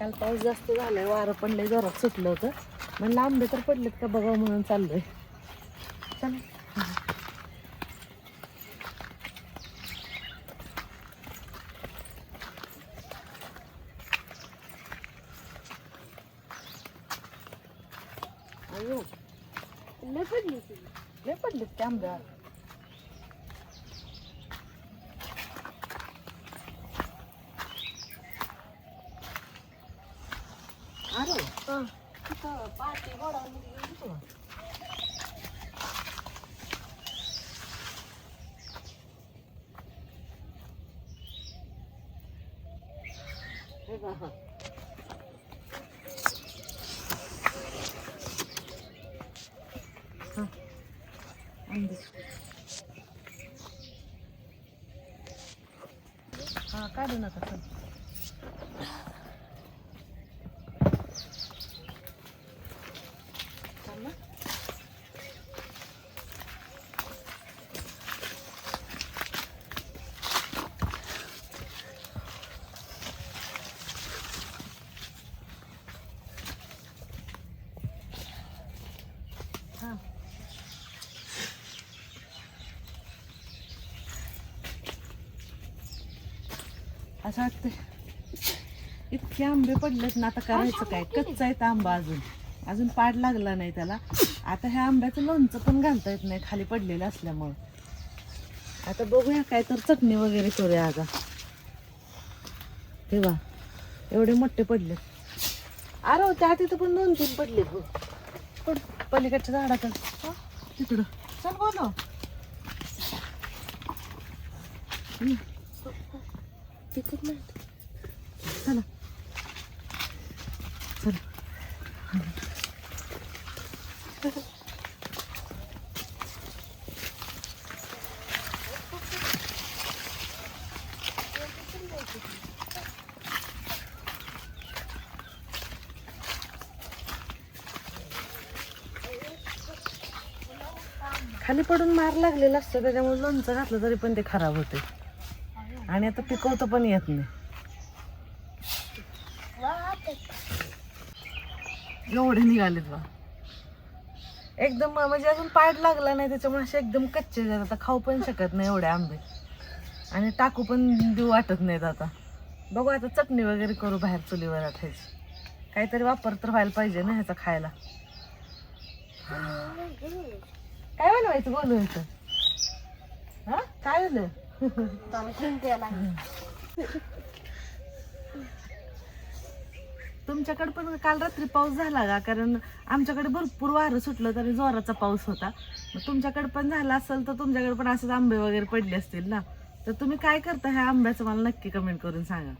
काल पाऊस जास्त झालाय, वारं पण लय जोरात सुटलं होतं. म्हणलं आंबे तर पडलेत का बघावं म्हणून चाललोय. चला अयो लय पडलेत ते आंबे. अरे तिथं पाठी गोडा हा काढू नका चल. हा असं वाटतं इतके आंबे पडलेत ना, आता करायचं काय? कच्चा आहे आंबा, अजून पाड लागला नाही त्याला. आता ह्या आंब्याचं लोणचं पण घालता येत नाही खाली पडलेलं असल्यामुळं. आता बघूया काय तर चटणी वगैरे करूया. आता हे बा एवढे मोठे पडले. अरे त्या तिथं पण 2-3 पडले बघ, पलीकडच्या झाडाकडे तिकडं. चल बोलो चला चला. खाली पडून मार लागलेला असतो, त्याच्यामुळे लोणचं घातलं तरी पण ते खराब होते आणि आता पिकवतं पण येत नाही. एवढे निघालेत बा एकदम, म्हणजे अजून पाड लागला नाही त्याच्यामुळे असे एकदम कच्चे आहेत. आता खाऊ पण शकत नाही एवढे आंबे आणि टाकू पण देऊ वाटत नाहीत. आता बघू, आता चटणी वगैरे करू बाहेर चुलीवर. आता काहीतरी वापर तर व्हायला पाहिजे ना ह्याचा खायला. काय बनवायचं बोलवायचं? हा काय झालं? तुमच्याकडे पण काल रात्री पाऊस झाला का? कारण आमच्याकडे भरपूर वारं सुटलं तरी जोराचा पाऊस होता. मग तुमच्याकडे पण झाला असेल तर तुमच्याकडे पण असंच आंबे वगैरे पडले असतील ना, तर तुम्ही काय करता ह्या आंब्याचं मला नक्की कमेंट करून सांगा.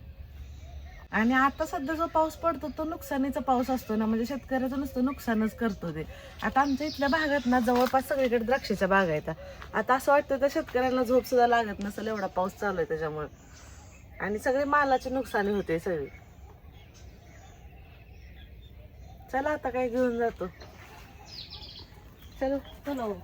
आणि आता सध्या जो पाऊस पडतो तो नुकसानीचा पाऊस असतो ना, म्हणजे शेतकऱ्याचं नुसतं नुकसानच करतो ते. आता आमच्या इथल्या भागात ना जवळपास सगळीकडे द्राक्षाच्या बागा आहेत. आता असं वाटतं तर शेतकऱ्यांना झोप सुद्धा लागत नसेल, एवढा पाऊस चालू आहे त्याच्यामुळे. आणि सगळे मालाची नुकसानी होते सगळी. चला आता काय घेऊन जातो. चलो चलो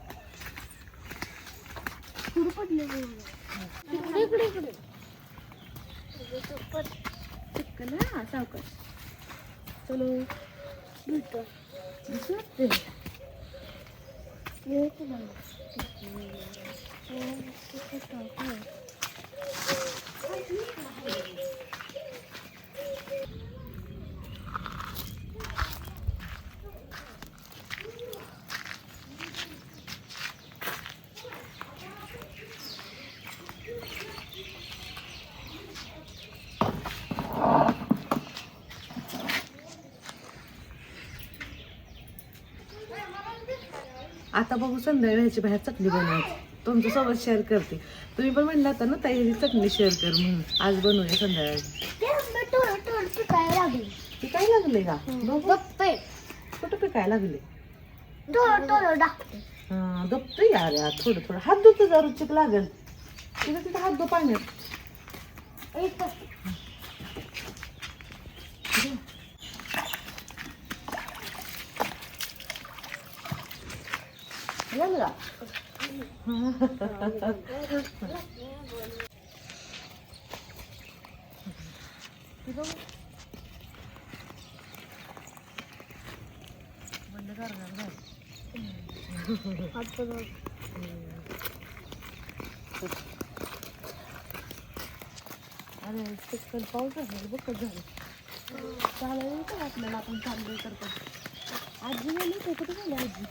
सावकाश चलो. आता बघू संध्याकाळी ह्याची बाहेर चटणी बनवायची, तुमच्यासोबत शेअर करते. तुम्ही पण म्हणला होता ना ताई चटणी शेअर कर म्हणून, आज बनवूया संध्याकाळी. पिकाय लागले का? कुठं पिकाय लागले? हा दबतोय यार यार, थोडं थोडं हात धुतो जरा, रुचीक लागेल तिथं. तिथं हात धु पाण्यात. अरे चिखल पाऊस झाला बघ कसं झालं. चालायला का आपल्याला आपण चाललोय करतो. आजी गेली ते कुठे गेली आजी?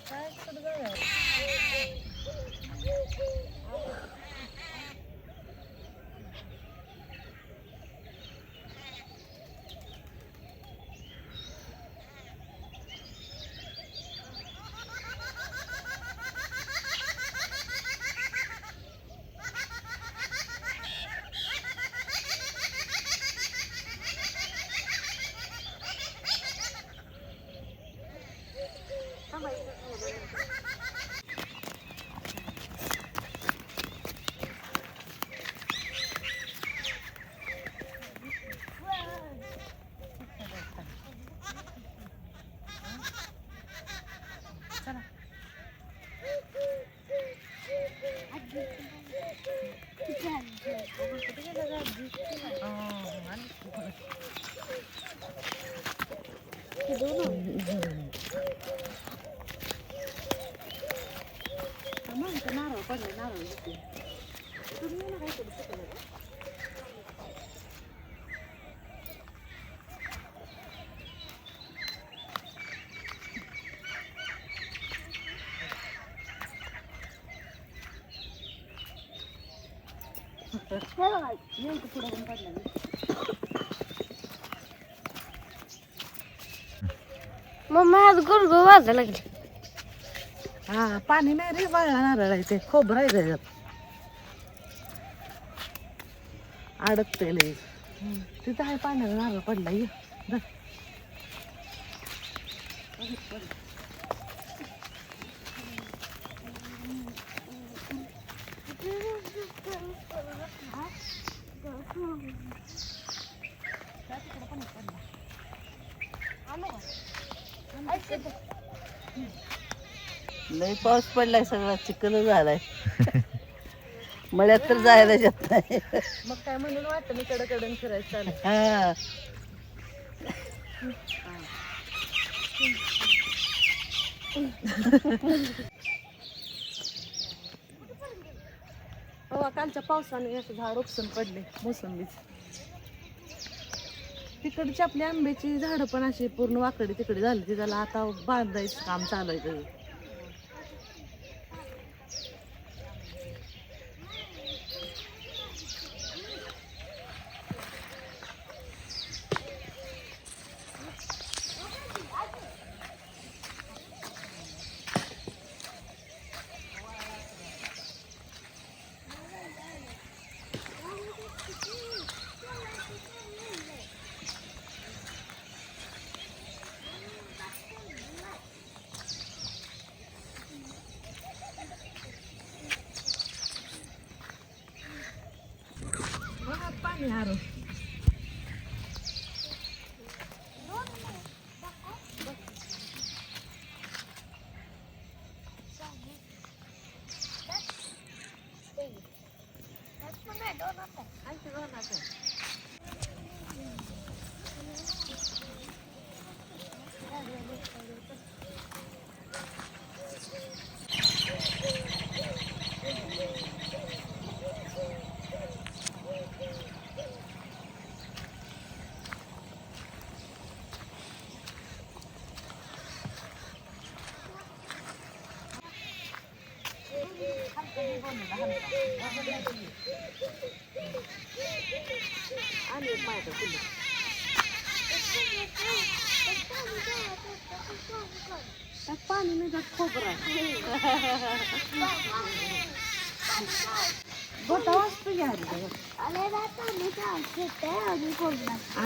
काय कुठं जाऊया? नारळ पडले नारळ तुम्ही काय करू शकता? मम्मा आज गुरगुर वाजायला लागली. हा पाणी नाही रे वाळला नारळ आहे ते खोबरं आहे त्याच्यात अडकते लई. तिथं आहे पाण्याला नारळ पडला ये धर. लई पाऊस पडलाय सगळा चिखल झालाय. मळ्यात तर जायला जात नाही. मग काय म्हणून वाटतं मी कडकडून फिरायचं चालू. हा हो कालच्या पावसाने असं झाड उपसून पडले मोसंबीच. तिकडची आपली आंब्याची झाडं पण अशी पूर्ण वाकडी तिकडे झाली. ती त्याला आता बांधायचं काम चालू आहे. पाणी आरो पाणी नाही जात खोबरा बोटा वाजतो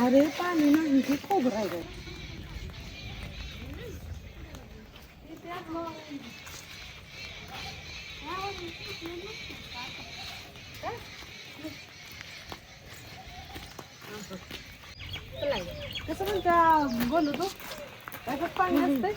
अरे पाणी नाही ते खोबरा आहे. कसं म्हणता बोलू तू असतंय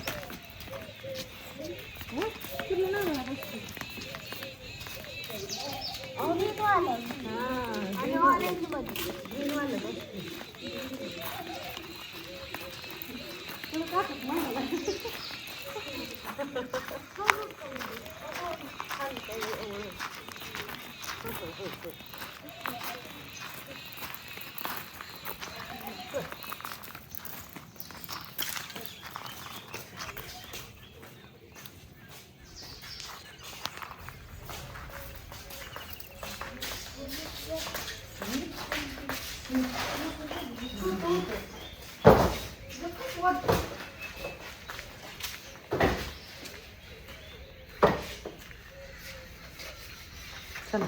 चला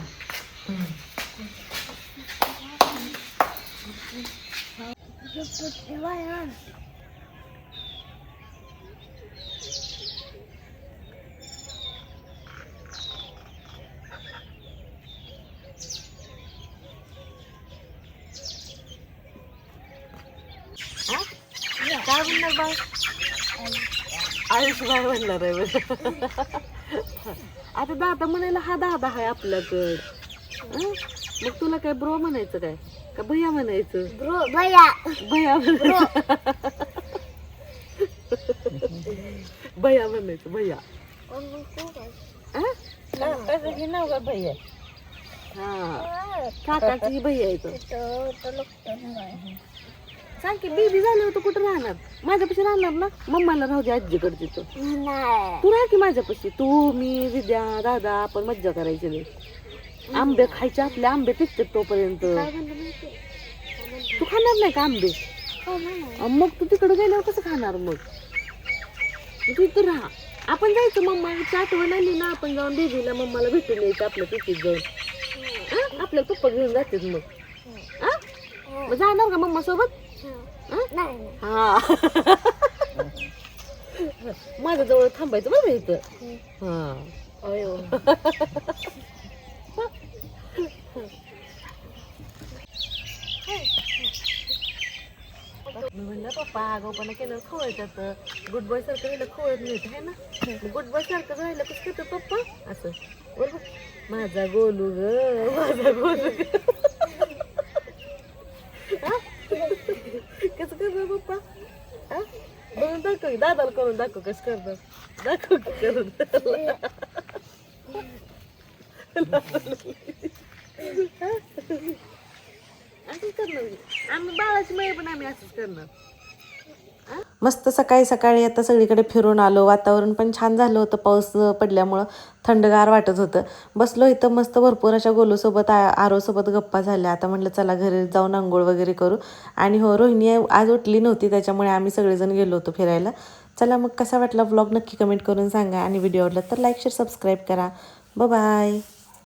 काय म्हणणार बाय आयुष बाय म्हणणार आहे आता दादा म्हणायला हा दादा आहे आपल्याकडं मग तुला काय ब्रो म्हणायचं काय का भैया म्हणायचं ब्रो भैया भैया म्हणायचं भैया म्हणायचं भैया नाव का भैया हा काकाची भैया येतो सांग की बेबी झालं होतं कुठं राहणार माझ्यापाशी राहणार ना मम्माला राहू दे आजीकडे तिथं तू राह की माझ्यापाशी तू मी विद्या दादा आपण मज्जा करायची नाही आंबे खायचे आपले आंबे पिकतात तोपर्यंत तू खाणार नाही का आंबे मग तू तिकडे गेल्यावर कसं खाणार मग तू इथं राहा आपण जायचं मम्माची आठवण आली ना आपण जाऊन बेबीला मम्माला भेटून यायचं आपल्या पिकीत जाऊन आपल्या पप्पा घेऊन जातात मग जाणार का मम्मा सोबत हा माझ्या जवळ थांबायचं बरं इथं हा मी म्हणलं पप्पा आगाऊपणा केलं खवळतात गुड बॉय सारखं राहिलं खवळत नाही आहे ना गुड बॉय सारखं राहिलं कसं करतं पप्पा असं बरोबर माझा गोलू ग माझा गोलू ग कसं करतो पप्पा हा बनवून दाखव दादाला करून दाखव कसं करतात दाखव की करून असंच करणार आम्ही बाळाची माय पण आम्ही असंच करणार मस्त सकाळी सकाळी आता सगळीकडे फिरून आलो वातावरण पण छान झालं होतं पाऊस पडल्यामुळं थंडगार वाटत होतं बसलो इथं मस्त भरपूर अशा गोलूसोबत आरोसोबत गप्पा झाल्या आता म्हटलं चला घरी जाऊन आंघोळ वगैरे करू आणि हो रोहिणी आज उठली नव्हती त्याच्यामुळे आम्ही सगळेजण गेलो होतो फिरायला चला मग कसा वाटला व्लॉग नक्की कमेंट करून सांगा आणि व्हिडिओ आवडला तर लाईक शेअर सबस्क्राईब करा बाय